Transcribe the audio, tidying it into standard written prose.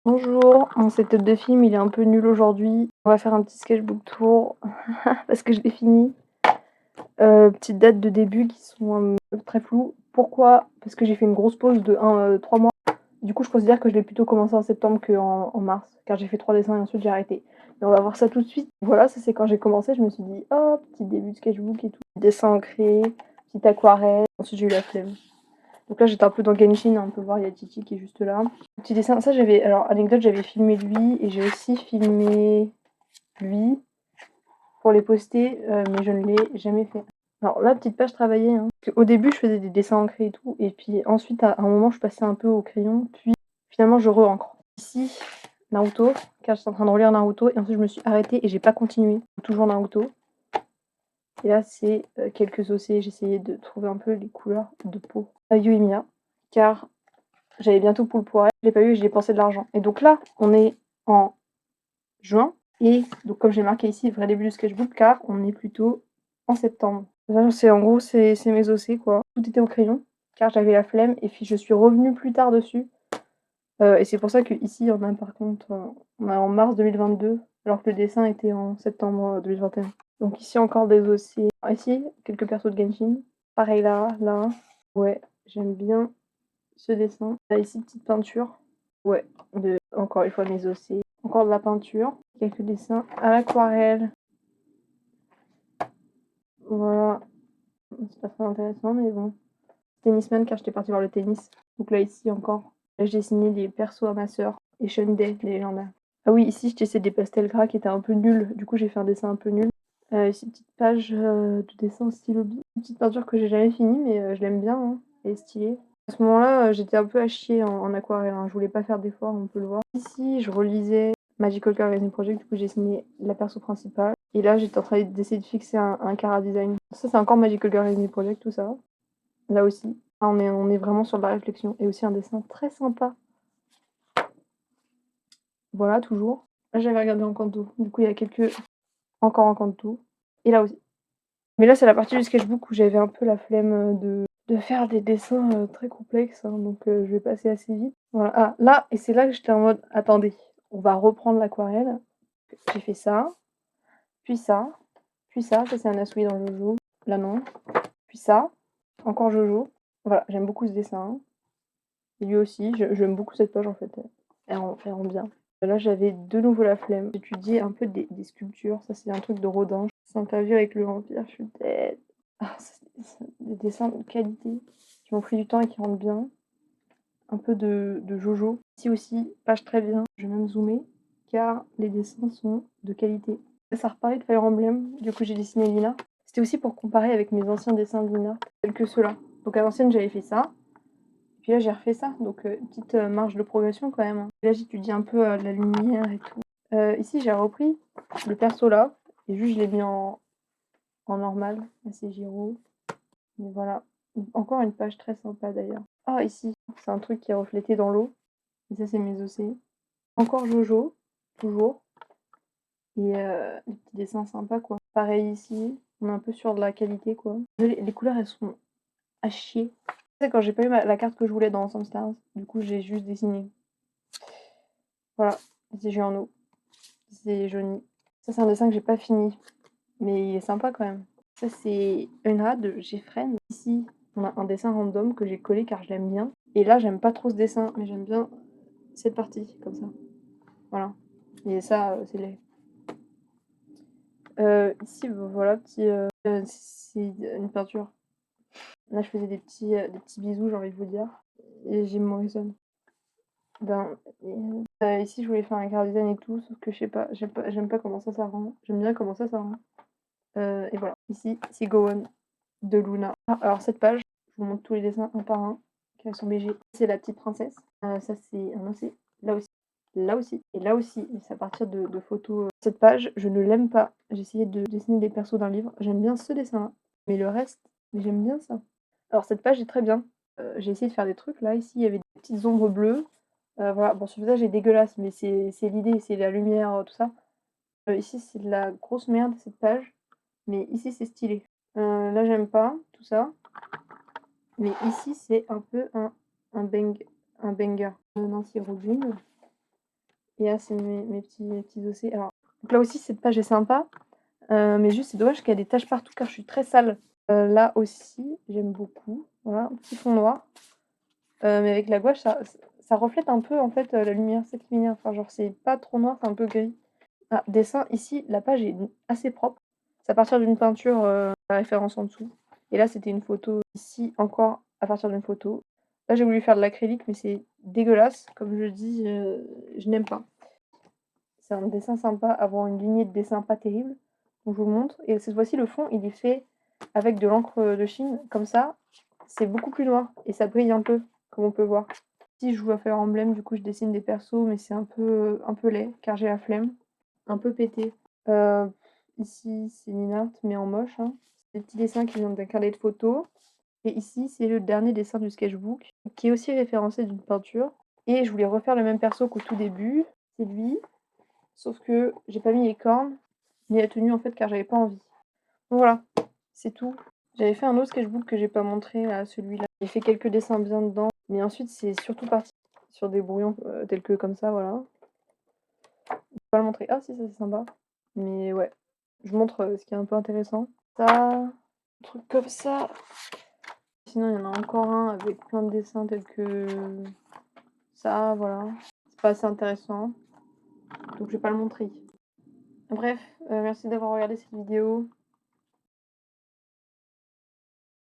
Bonjour, mon setup de film il est un peu nul aujourd'hui. On va faire un petit sketchbook tour parce que je l'ai fini. Petites dates de début qui sont, très floues. Pourquoi? Parce que j'ai fait une grosse pause de 3 mois. Du coup, je considère que je l'ai plutôt commencé en septembre qu'en mars, car j'ai fait 3 dessins et ensuite j'ai arrêté. Mais on va voir ça tout de suite. Voilà, ça c'est quand j'ai commencé, je me suis dit: «Oh, petit début de sketchbook et tout». Dessin ancré, petite aquarelle, ensuite j'ai eu la flemme. Donc là, j'étais un peu dans Genshin, hein, on peut voir, il y a Titi qui est juste là. Petit dessin, ça j'avais alors anecdote, j'avais filmé lui et j'ai aussi filmé lui pour les poster, mais je ne l'ai jamais fait. Alors là, petite page travaillée, hein. Au début, je faisais des dessins ancrés et tout, et puis ensuite, à un moment, je passais un peu au crayon, puis finalement, je re-encre. Ici, Naruto, car j'étais en train de relire Naruto, et ensuite je me suis arrêtée et j'ai pas continué. Toujours Naruto. Et là, c'est quelques OC, j'essayais de trouver un peu les couleurs de peau. Yoimiya, car j'avais bientôt Poule Poirette, je l'ai pas eu et j'ai dépensé de l'argent. Et donc là, on est en juin, et donc comme j'ai marqué ici, vrai début du sketchbook, car on est plutôt en septembre. Là, c'est en gros, c'est mes OC, quoi. Tout était au crayon, car j'avais la flemme, et puis je suis revenue plus tard dessus. Et c'est pour ça qu'ici, on a par contre, on est en mars 2022, alors que le dessin était en septembre 2021. Donc ici, encore des OC. Ici, quelques persos de Genshin. Pareil là, là. Ouais, j'aime bien ce dessin. Là, ici, petite peinture. Ouais, encore une fois mes OC. Encore de la peinture. Quelques dessins à l'aquarelle. Voilà. C'est pas très intéressant, mais bon. Tennisman, car j'étais partie voir le tennis. Donc là, ici, encore. Là, j'ai dessiné des persos à ma sœur. Et Shunday, les légendaires. Ah oui, ici, j'ai essayé des pastels gras qui étaient un peu nuls. Du coup, j'ai fait un dessin un peu nul. Ici, petite page de dessin en stylo bille. Une petite peinture que j'ai jamais finie, mais je l'aime bien, hein. Elle est stylée. À ce moment-là, j'étais un peu à chier en aquarelle, hein. Je voulais pas faire d'efforts, on peut le voir. Ici, je relisais Magical Car Racing Project, du coup j'ai signé la perso principale. Et là, j'étais en train d'essayer de fixer un chara design. Ça, c'est encore Magical Car Racing Project, tout ça. Là aussi. Ah, on est vraiment sur de la réflexion. Et aussi un dessin très sympa. Voilà, toujours. Là, j'avais regardé en Kanto. Du coup, il y a quelques... Encore en Kanto. Et là aussi. Mais là, c'est la partie du sketchbook où j'avais un peu la flemme de faire des dessins très complexes, hein, donc je vais passer assez vite. Voilà. Ah, là, et c'est là que j'étais en mode, attendez, on va reprendre l'aquarelle. J'ai fait ça, puis ça, puis ça c'est un Asui dans Jojo. Là, non. Puis ça, encore Jojo. Voilà, j'aime beaucoup ce dessin, hein. Et lui aussi, j'aime beaucoup cette page en fait. Elle rend bien. Là, j'avais de nouveau la flemme. J'étudiais un peu des sculptures. Ça, c'est un truc de Rodin. C'est interview avec le vampire, je suis dead. Ah, c'est des dessins de qualité qui m'ont pris du temps et qui rendent bien. Un peu de Jojo. Ici aussi, page très bien. Je vais même zoomer car les dessins sont de qualité. Ça reparlait de Fire Emblem, du coup j'ai dessiné Lina. C'était aussi pour comparer avec mes anciens dessins de Lina, tels que ceux-là. Donc à l'ancienne j'avais fait ça, puis là j'ai refait ça, donc une petite marge de progression quand même, hein. Là j'étudie un peu la lumière et tout. Ici j'ai repris le perso là, et juste je l'ai mis en normal. Là c'est Giro. Mais voilà. Encore une page très sympa d'ailleurs. Ah ici, c'est un truc qui est reflété dans l'eau. Et ça c'est mes OC. Encore Jojo, toujours. Et des petits dessins sympas quoi. Pareil ici, on est un peu sur de la qualité quoi. Les couleurs elles sont à chier. C'est quand j'ai pas eu la carte que je voulais dans Ensemble Stars, du coup j'ai juste dessiné. Voilà, c'est eau. C'est jauni. Ça c'est un dessin que j'ai pas fini, mais il est sympa quand même. Ça c'est Unra de Jeffren. Ici on a un dessin random que j'ai collé car je l'aime bien. Et là j'aime pas trop ce dessin, mais j'aime bien cette partie comme ça. Voilà. Et ça c'est laid. Ici voilà petit c'est une peinture. Là je faisais des petits bisous, j'ai envie de vous dire. Et Jim Morrison. Ben, ici je voulais faire un car design et tout, sauf que je sais pas, j'aime pas comment ça rend. J'aime bien comment ça rend. Et voilà. Ici c'est Go On de Luna. Ah, alors cette page, je vous montre tous les dessins un par un, qui sont BG. C'est la petite princesse. Ça c'est un OC. Là aussi. Là aussi. Et là aussi. Et c'est à partir de photos. Cette page, je ne l'aime pas. J'ai essayé de dessiner des persos d'un livre. J'aime bien ce dessin-là. Mais le reste, mais j'aime bien ça. Alors cette page est très bien. J'ai essayé de faire des trucs. Là, ici, il y avait des petites ombres bleues. Voilà. Bon, ce visage est dégueulasse, mais c'est l'idée, c'est la lumière, tout ça. Ici, c'est de la grosse merde, cette page. Mais ici, c'est stylé. Là, j'aime pas tout ça. Mais ici, c'est un peu un banger. Nancy Robin. Et là, c'est mes petits dossiers. Alors, donc là aussi, cette page est sympa, mais juste c'est dommage qu'il y a des taches partout car je suis très sale. Là aussi, j'aime beaucoup. Voilà, un petit fond noir, mais avec la gouache, ça reflète un peu, en fait, la lumière, c'est ça qui m'énerve. Enfin, genre, c'est pas trop noir, c'est un peu gris. Ah, dessin, ici, la page est assez propre. C'est à partir d'une peinture, la référence en dessous. Et là, c'était une photo. Ici, encore à partir d'une photo. Là, j'ai voulu faire de l'acrylique, mais c'est dégueulasse. Comme je dis, je n'aime pas. C'est un dessin sympa, avoir une lignée de dessin pas terrible. Donc je vous montre. Et cette fois-ci, le fond, il est fait avec de l'encre de Chine. Comme ça, c'est beaucoup plus noir et ça brille un peu, comme on peut voir. Si je dois faire emblème, du coup, je dessine des persos, mais c'est un peu laid, car j'ai la flemme. Un peu pété. Heu, Ici, c'est Ninart, mais en moche, hein. C'est des petits dessins qui viennent d'un carnet de photos. Et ici, c'est le dernier dessin du sketchbook, qui est aussi référencé d'une peinture. Et je voulais refaire le même perso qu'au tout début. C'est lui, sauf que j'ai pas mis les cornes, ni la tenue en fait, car j'avais pas envie. Donc voilà, c'est tout. J'avais fait un autre sketchbook que j'ai pas montré à celui-là. J'ai fait quelques dessins bien dedans, mais ensuite c'est surtout parti sur des brouillons, tels que comme ça, voilà. Je vais pas le montrer. Ah si, ça c'est sympa. Mais ouais, je montre, ce qui est un peu intéressant. Ça, un truc comme ça. Sinon, il y en a encore un avec plein de dessins tels que ça, voilà. C'est pas assez intéressant, donc je vais pas le montrer. Bref, merci d'avoir regardé cette vidéo.